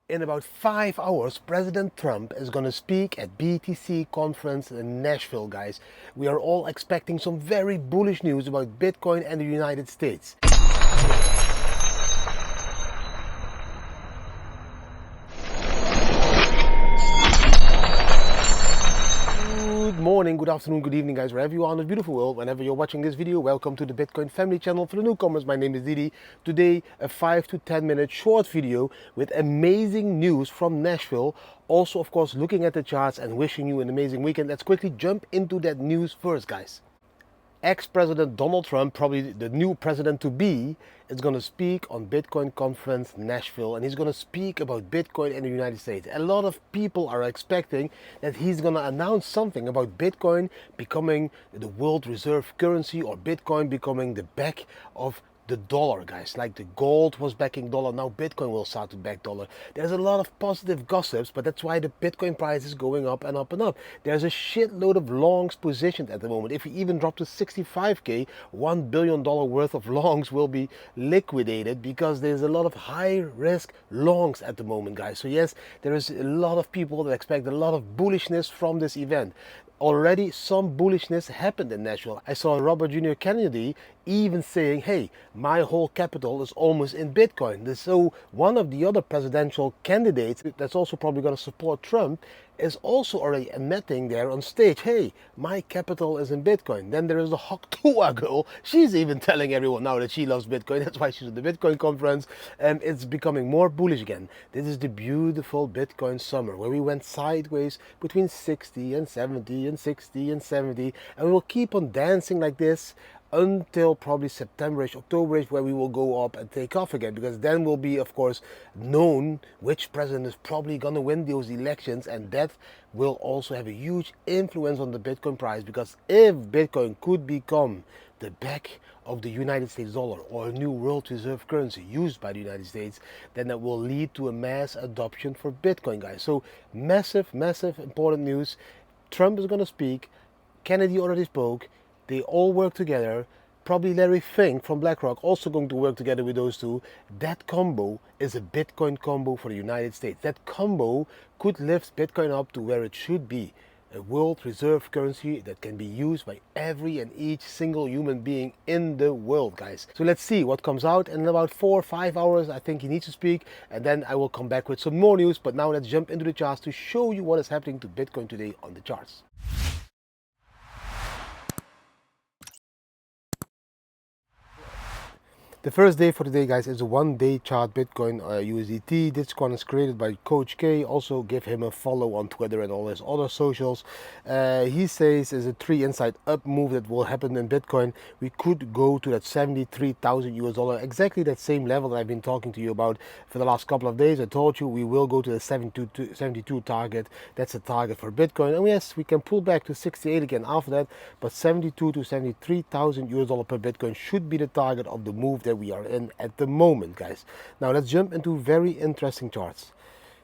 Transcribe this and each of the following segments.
In about 5 hours, President Trump is going to speak at BTC conference in Nashville, guys. We are all expecting some very bullish news about Bitcoin and the United States. Good morning, good afternoon, good evening, guys, wherever you are in this beautiful world. Whenever you're watching this video, welcome to the Bitcoin family channel. For the newcomers, my name is Didi. Today, a 5 to 10 minute short video with amazing news from Nashville. Also, of course, looking at the charts and wishing you an amazing weekend. Let's quickly jump into that news first, guys. Ex-President Donald Trump, probably the new president-to-be, is going to speak on Bitcoin conference Nashville, and he's going to speak about Bitcoin in the United States. A lot of people are expecting that he's going to announce something about Bitcoin becoming the world reserve currency, or Bitcoin becoming the back of the dollar, guys. Like the gold was backing dollar, now Bitcoin will start to back dollar. There's a lot of positive gossips, but that's why the Bitcoin price is going up and up and up. There's a shitload of longs positioned at the moment. If we even drop to 65k, $1 billion worth of longs will be liquidated because there's a lot of high risk longs at the moment, guys. So yes, there is a lot of people that expect a lot of bullishness from this event. Already some bullishness happened in Nashville. I saw Robert Jr. Kennedy even saying, hey, my whole capital is almost in Bitcoin. So one of the other presidential candidates that's also probably going to support Trump is also already admitting there on stage, hey, my capital is in Bitcoin. Then there is the Hoktua girl. She's even telling everyone now that she loves Bitcoin. That's why she's at the Bitcoin conference. And it's becoming more bullish again. This is the beautiful Bitcoin summer where we went sideways between 60 and 70 and 60 and 70. And we will keep on dancing like this until probably September-ish, October-ish, where we will go up and take off again, because then will be, of course, known which president is probably going to win those elections, and that will also have a huge influence on the Bitcoin price, because if Bitcoin could become the back of the United States dollar or a new world reserve currency used by the United States, then that will lead to a mass adoption for Bitcoin, guys. So massive important news. Trump is going to speak. Kennedy already spoke. They all work together. Probably Larry Fink from BlackRock also going to work together with those two. That combo is a Bitcoin combo for the United States. That combo could lift Bitcoin up to where it should be. A world reserve currency that can be used by every and each single human being in the world, guys. So let's see what comes out. And in about 4 or 5 hours, I think he needs to speak. And then I will come back with some more news. But now let's jump into the charts to show you what is happening to Bitcoin today on the charts. The first day for today, guys, is a 1-day chart Bitcoin USDT. This one is created by Coach K. Also give him a follow on Twitter and all his other socials. He says there's a 3 inside up move that will happen in Bitcoin. We could go to that 73,000 US dollar, exactly that same level that I've been talking to you about for the last couple of days. I told you we will go to the 72 target. That's a target for Bitcoin. And yes, we can pull back to 68 again after that, but 72 to 73,000 US dollar per Bitcoin should be the target of the move that we are in at the moment, guys. Now let's jump into very interesting charts.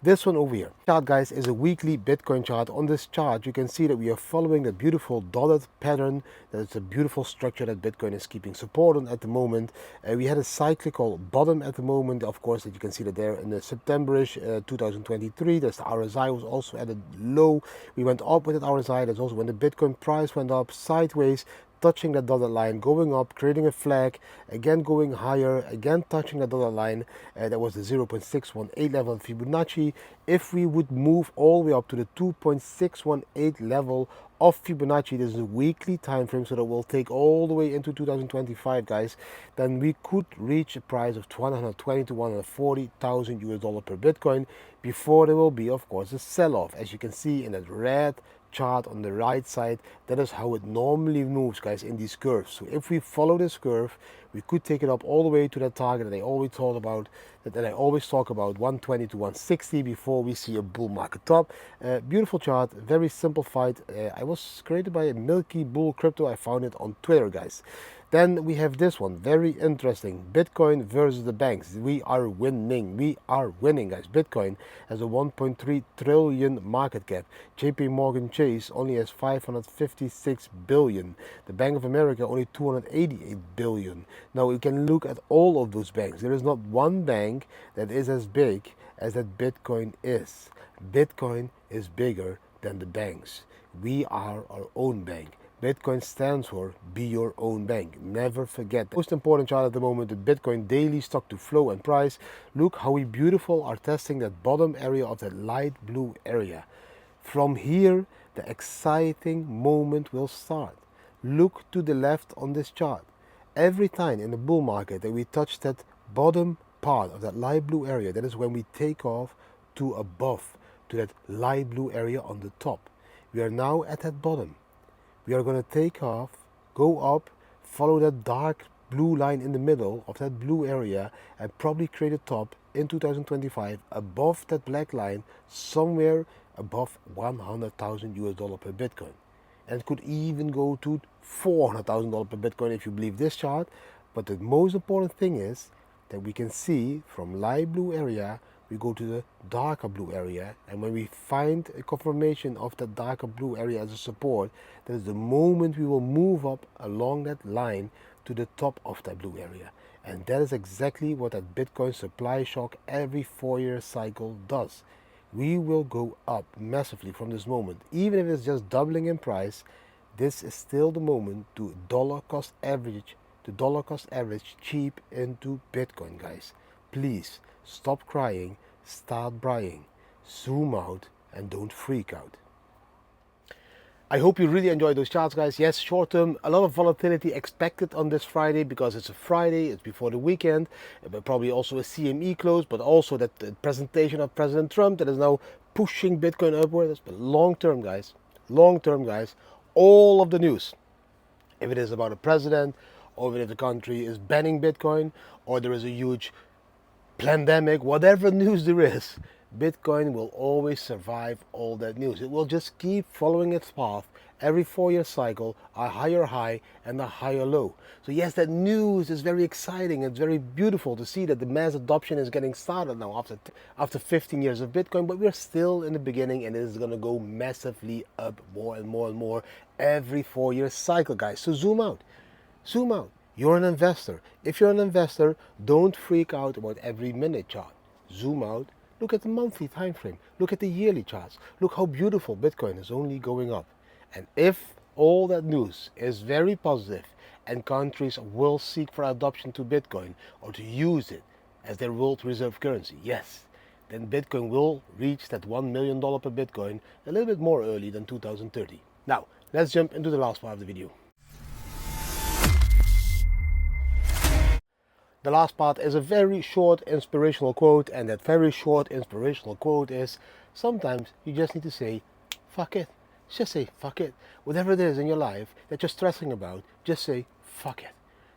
This one over here chart, guys, is a weekly Bitcoin chart. On this chart you can see that we are following that beautiful dotted pattern. That's a beautiful structure that Bitcoin is keeping support on at the moment. We had a cyclical bottom at the moment, of course, that you can see that there in the September-ish 2023. That's the RSI was also at a low. We went up with that RSI. That's also when the Bitcoin price went up sideways, touching that dotted line, going up, creating a flag, again going higher, again touching that dotted line. That was the 0.618 level of Fibonacci. If we would move all the way up to the 2.618 level of Fibonacci, this is a weekly time frame, so that will take all the way into 2025, guys, then we could reach a price of 120 to 140,000 US dollar per Bitcoin before there will be, of course, a sell-off. As you can see in that red chart on the right side, that is how it normally moves, guys, in these curves. So if we follow this curve, we could take it up all the way to that target that I always talk about, 120 to 160 before we see a bull market top. Beautiful chart, very simplified. I was created by a Milky Bull Crypto. I found it on Twitter, guys. Then we have this one, very interesting. Bitcoin versus the banks. We are winning. We are winning, guys. Bitcoin has a 1.3 trillion market cap. JP Morgan Chase only has 556 billion. The Bank of America only 288 billion. Now you can look at all of those banks. There is not one bank that is as big as that Bitcoin is. Bitcoin is bigger than the banks. We are our own bank. Bitcoin stands for be your own bank. Never forget that. Most important chart at the moment, the Bitcoin daily stock to flow and price. Look how we beautiful are testing that bottom area of that light blue area. From here, the exciting moment will start. Look to the left on this chart. Every time in the bull market that we touch that bottom part of that light blue area, that is when we take off to above, to that light blue area on the top. We are now at that bottom. We are going to take off, go up, follow that dark blue line in the middle of that blue area, and probably create a top in 2025 above that black line, somewhere above 100,000 US dollar per Bitcoin. And it could even go to $400,000 per Bitcoin if you believe this chart. But the most important thing is that we can see from light blue area, we go to the darker blue area, and when we find a confirmation of that darker blue area as a support, that is the moment we will move up along that line to the top of that blue area. And that is exactly what that Bitcoin supply shock every 4-year cycle does. We will go up massively from this moment. Even if it's just doubling in price, this is still the moment to dollar cost average cheap into Bitcoin, guys. Please stop crying, start buying, zoom out, and don't freak out. I hope you really enjoyed those charts, guys. Yes, short term, a lot of volatility expected on this Friday because it's a Friday, it's before the weekend, but probably also a CME close, but also that the presentation of President Trump that is now pushing Bitcoin upwards. But long term, guys, all of the news, if it is about a president, or if the country is banning Bitcoin, or there is a huge pandemic, whatever news there is, Bitcoin will always survive all that news. It will just keep following its path every 4-year cycle, a higher high and a higher low. So yes, that news is very exciting. It's very beautiful to see that the mass adoption is getting started now after 15 years of Bitcoin, but we're still in the beginning, and it is going to go massively up more and more and more every 4-year cycle, guys. So zoom out. Zoom out. You're an investor. If you're an investor, don't freak out about every minute chart. Zoom out. Look at the monthly time frame. Look at the yearly charts. Look how beautiful Bitcoin is only going up. And if all that news is very positive and countries will seek for adoption to Bitcoin or to use it as their world reserve currency, yes, then Bitcoin will reach that $1 million per Bitcoin a little bit more early than 2030. Now, let's jump into the last part of the video. The last part is a very short inspirational quote, and that very short inspirational quote is, sometimes you just need to say, fuck it. Just say, fuck it. Whatever it is in your life that you're stressing about, just say, fuck it.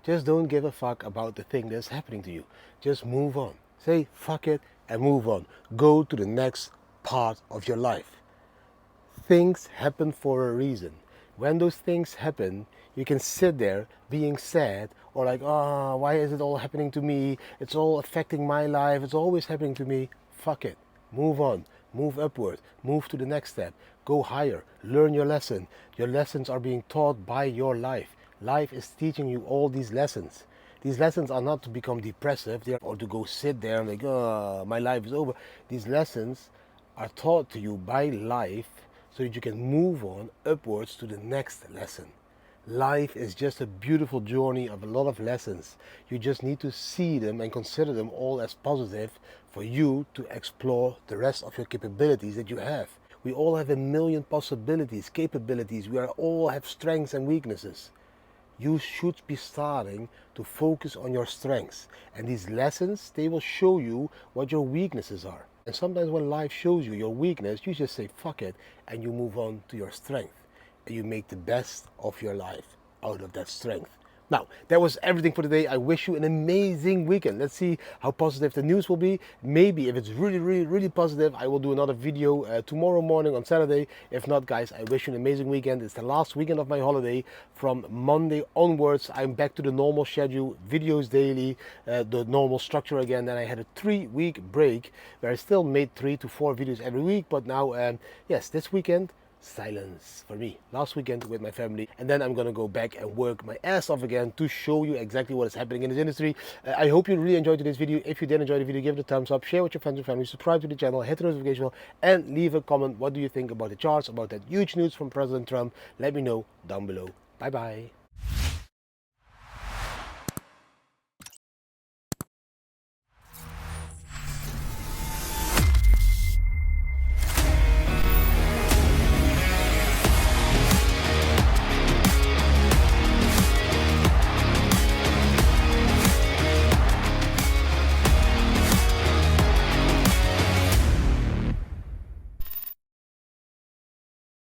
Just don't give a fuck about the thing that's happening to you. Just move on. Say, fuck it, and move on. Go to the next part of your life. Things happen for a reason. When those things happen, you can sit there being sad or like, oh, why is it all happening to me? It's all affecting my life. It's always happening to me. Fuck it. Move on. Move upward. Move to the next step. Go higher. Learn your lesson. Your lessons are being taught by your life. Life is teaching you all these lessons. These lessons are not to become depressive or to go sit there and like, oh, my life is over. These lessons are taught to you by life so that you can move on upwards to the next lesson. Life is just a beautiful journey of a lot of lessons. You just need to see them and consider them all as positive for you to explore the rest of your capabilities that you have. We all have a million possibilities, capabilities. We all have strengths and weaknesses. You should be starting to focus on your strengths. And these lessons, they will show you what your weaknesses are. And sometimes when life shows you your weakness, you just say, fuck it, and you move on to your strength. And you make the best of your life out of that strength. Now, that was everything for today. I wish you an amazing weekend. Let's see how positive the news will be. Maybe if it's really positive, I will do another video tomorrow morning on Saturday. If not, guys, I wish you an amazing weekend. It's the last weekend of my holiday. From Monday onwards, I'm back to the normal schedule, videos daily, the normal structure again. Then I had a 3-week break where I still made 3 to 4 videos every week. But now, yes, this weekend, silence for me last weekend with my family, and then I'm gonna go back and work my ass off again to show you exactly what is happening in this industry. I hope you really enjoyed today's video. If you did enjoy the video, give it a thumbs up, share with your friends and family, subscribe to the channel, hit the notification bell, and leave a comment. What do you think about the charts, about that huge news from President Trump? Let me know down below. Bye bye.